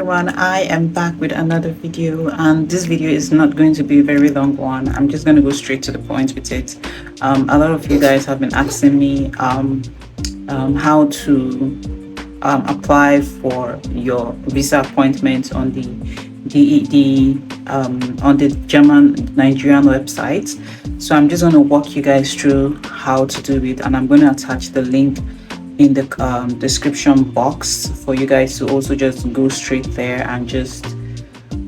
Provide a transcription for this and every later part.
everyone, I am back with another video, and this video is not going to be a very long one. I'm just going to go straight to the point with it. A lot of you guys have been asking me how to apply for your visa appointment on on the German Nigerian website. So I'm just going to walk you guys through how to do it, and I'm going to attach the link in the description box for you guys to also just go straight there and just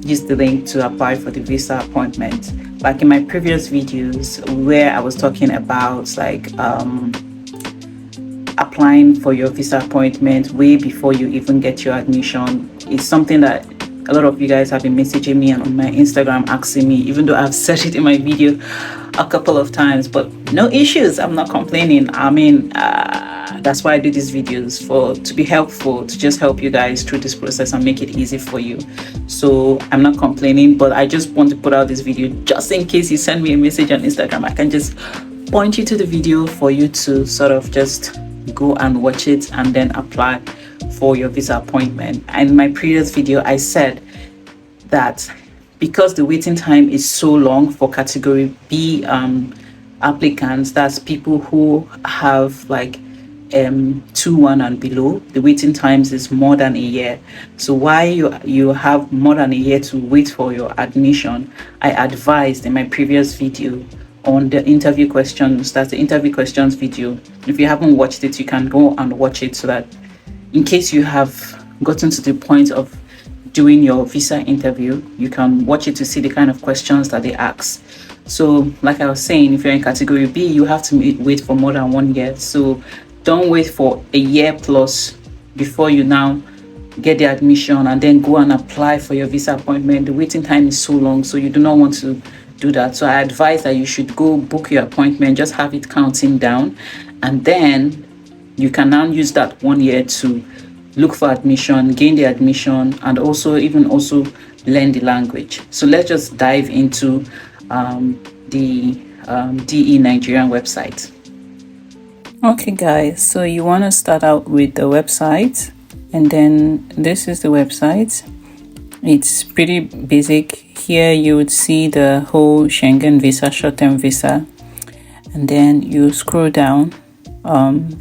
use the link to apply for the visa appointment. Like in my previous videos where I was talking about like applying for your visa appointment way before you even get your admission, it's something that a lot of you guys have been messaging me on my Instagram asking me, even though I've said it in my video a couple of times, but no issues. I'm not complaining. I mean, that's why I do these videos, to be helpful, to just help you guys through this process and make it easy for you. So I'm not complaining, but I just want to put out this video just in case you send me a message on Instagram. I can just point you to the video for you to sort of just go and watch it and then apply for your visa appointment. And in my previous video I said that because the waiting time is so long for category B applicants, that's people who have like 2-1 and below, the waiting times is more than a year. So why you have more than a year to wait for your admission, I advised in my previous video on the interview questions. That's the interview questions video. If you haven't watched it, you can go and watch it, so that in case you have gotten to the point of doing your visa interview, you can watch it to see the kind of questions that they ask. So like I was saying, if you're in category B, you have to wait for more than 1 year. So don't wait for a year plus before you now get the admission and then go and apply for your visa appointment. The waiting time is so long, so you do not want to do that. So I advise that you should go book your appointment, just have it counting down, and then you can now use that 1 year to look for admission, gain the admission, and also learn the language. So let's just dive into the DE Nigerian website. Okay guys, so you want to start out with the website, and then this is the website. It's pretty basic. Here you would see the whole Schengen visa, short-term visa, and then you scroll down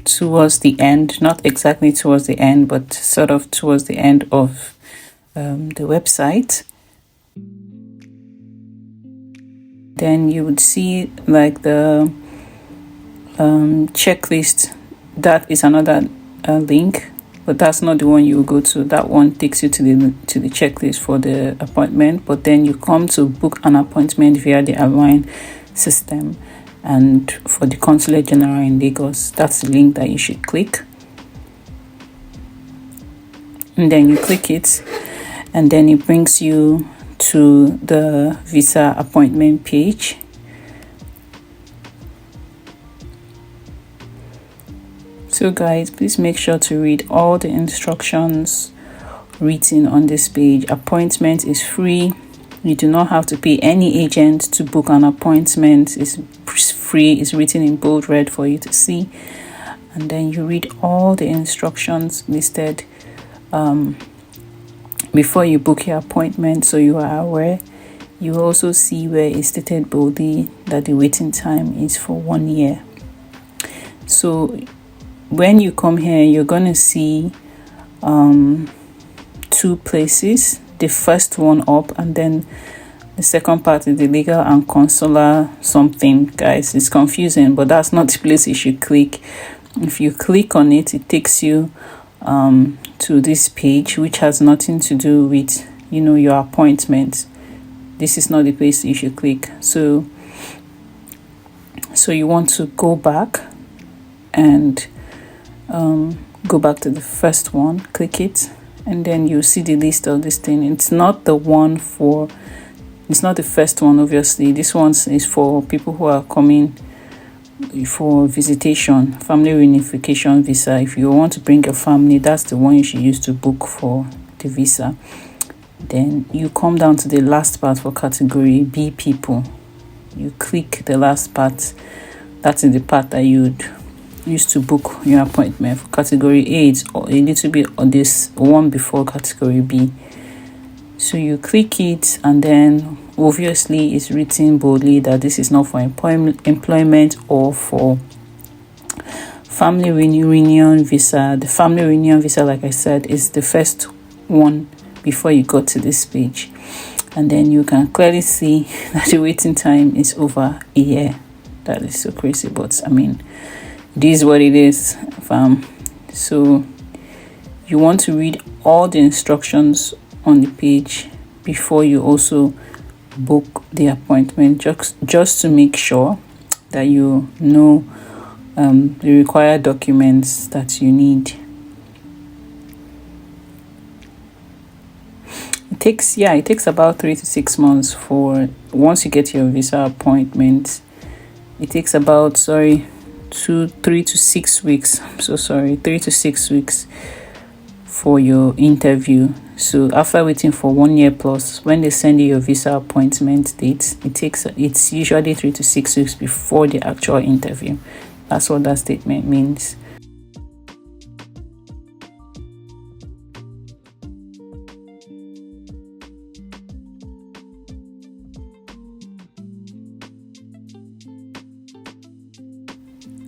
towards the end, not exactly towards the end, but sort of towards the end of the website. Then you would see like the checklist. That is another link, but that's not the one you will go to. That one takes you to the checklist for the appointment, but then you come to book an appointment via the online system. And for the Consulate General in Lagos, that's the link that you should click. And then you click it, and then it brings you to the visa appointment page. So guys, please make sure to read all the instructions written on this page. Appointment is free. You do not have to pay any agent to book an appointment. It's free. It's written in bold red for you to see. And then you read all the instructions listed before you book your appointment, so you are aware. You also see where it's stated boldly that the waiting time is for 1 year. So when you come here, you're going to see 2 places. The first one up, and then the second part is the legal and consular something. Guys, it's confusing, but that's not the place you should click. If you click on it, it takes you to this page, which has nothing to do with your appointment. This is not the place you should click. So you want to go back and go back to the first one, click it, and then you see the list of this thing. It's not the first one, obviously. This one is for people who are coming for visitation, family reunification visa. If you want to bring your family, that's the one you should use to book for the visa. Then you come down to the last part for category B people. You click the last part. That is the part that you'd use to book your appointment. For category A, it's a little bit on this one before category B. So you click it, and then obviously it's written boldly that this is not for employment or for family reunion visa. The family reunion visa, like I said, is the first one before you got to this page. And then you can clearly see that the waiting time is over a year. That is so crazy, but I mean, it is what it is, fam. So you want to read all the instructions on the page before you also book the appointment, just to make sure that you know the required documents that you need. It takes about 3 to 6 months for once you get your visa appointment. It takes about 3 to 6 weeks. I'm so sorry, 3 to 6 weeks for your interview. So after waiting for 1 year plus, when they send you your visa appointment date, it's usually 3 to 6 weeks before the actual interview. That's what that statement means.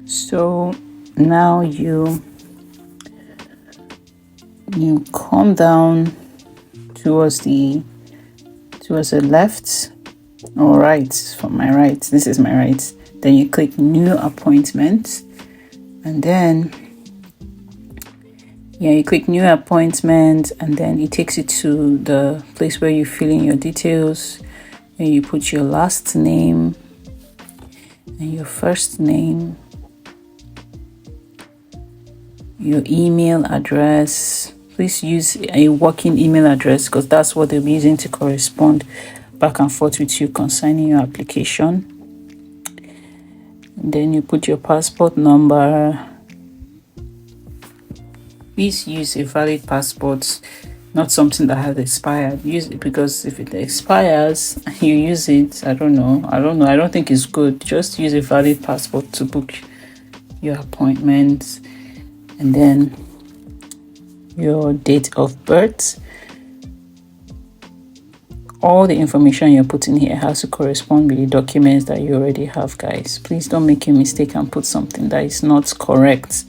So now you come down towards the left or right. From my right, this is my right. Then you click new appointment, and then you click new appointment, and then it takes you to the place where you fill in your details, and you put your last name and your first name, your email address. Please use a working email address because that's what they'll be using to correspond back and forth with you concerning your application. And then you put your passport number. Please use a valid passport, not something that has expired. Use it, because if it expires and you use it, I don't know, I don't think it's good. Just use a valid passport to book your appointment. And then your date of birth. All the information you're putting here has to correspond with the documents that you already have, guys. Please don't make a mistake and put something that is not correct.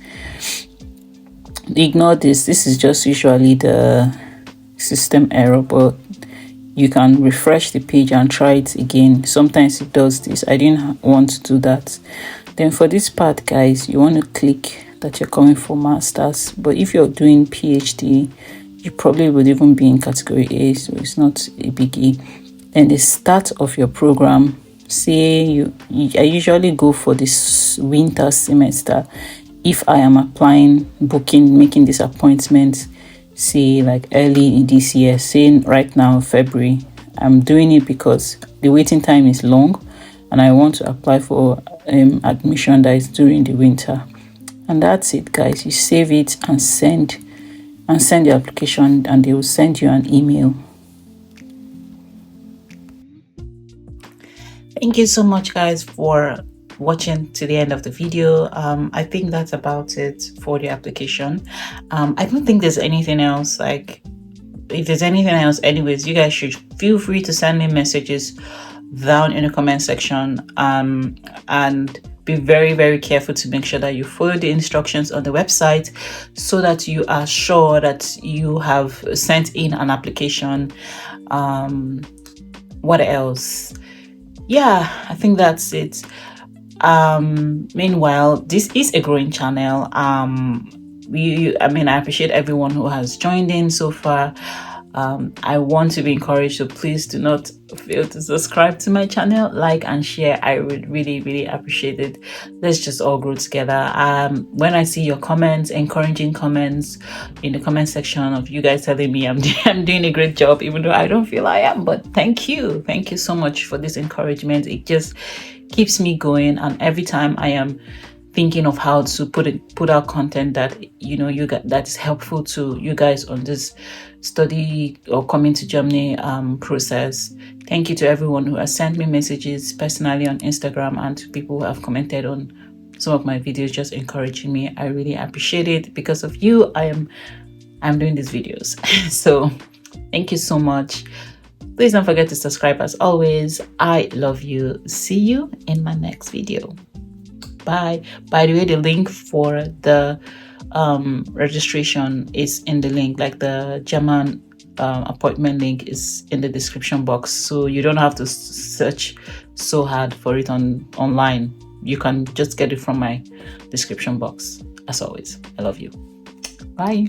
Ignore this. This is just usually the system error, but you can refresh the page and try it again. Sometimes it does this. I didn't want to do that. Then for this part, guys, you want to click that you're coming for masters, but if you're doing PhD, you probably would even be in category A, so it's not a biggie. And the start of your program, say I usually go for this winter semester. If I am making this appointment, say like early in this year, say right now February, I'm doing it because the waiting time is long and I want to apply for admission that is during the winter. And that's it, guys. You save it and send the application, and they will send you an email. Thank you so much, guys, for watching to the end of the video. I think that's about it for the application. I don't think there's anything else. Like, if there's anything else, anyways, you guys should feel free to send me messages down in the comment section, and be very, very careful to make sure that you follow the instructions on the website so that you are sure that you have sent in an application. What else? Yeah, I think that's it. Meanwhile, this is a growing channel. I appreciate everyone who has joined in so far. I want to be encouraged, so please do not fail to subscribe to my channel, like and share. I would really, really appreciate it. Let's just all grow together. When I see your comments, encouraging comments in the comment section of you guys telling me I'm doing a great job, even though I don't feel I am, but thank you so much for this encouragement. It just keeps me going, and every time I am thinking of how to put out content that that is helpful to you guys on this study or coming to Germany process. Thank you to everyone who has sent me messages personally on Instagram, and to people who have commented on some of my videos, just encouraging me. I really appreciate it. Because of you, I'm doing these videos. So Thank you so much. Please don't forget to subscribe as always. I love you. See you in my next video. Bye. By the way, the link for the registration is in the link, like the German appointment link is in the description box, so you don't have to search so hard for it online. You can just get it from my description box. As always, I love you. Bye.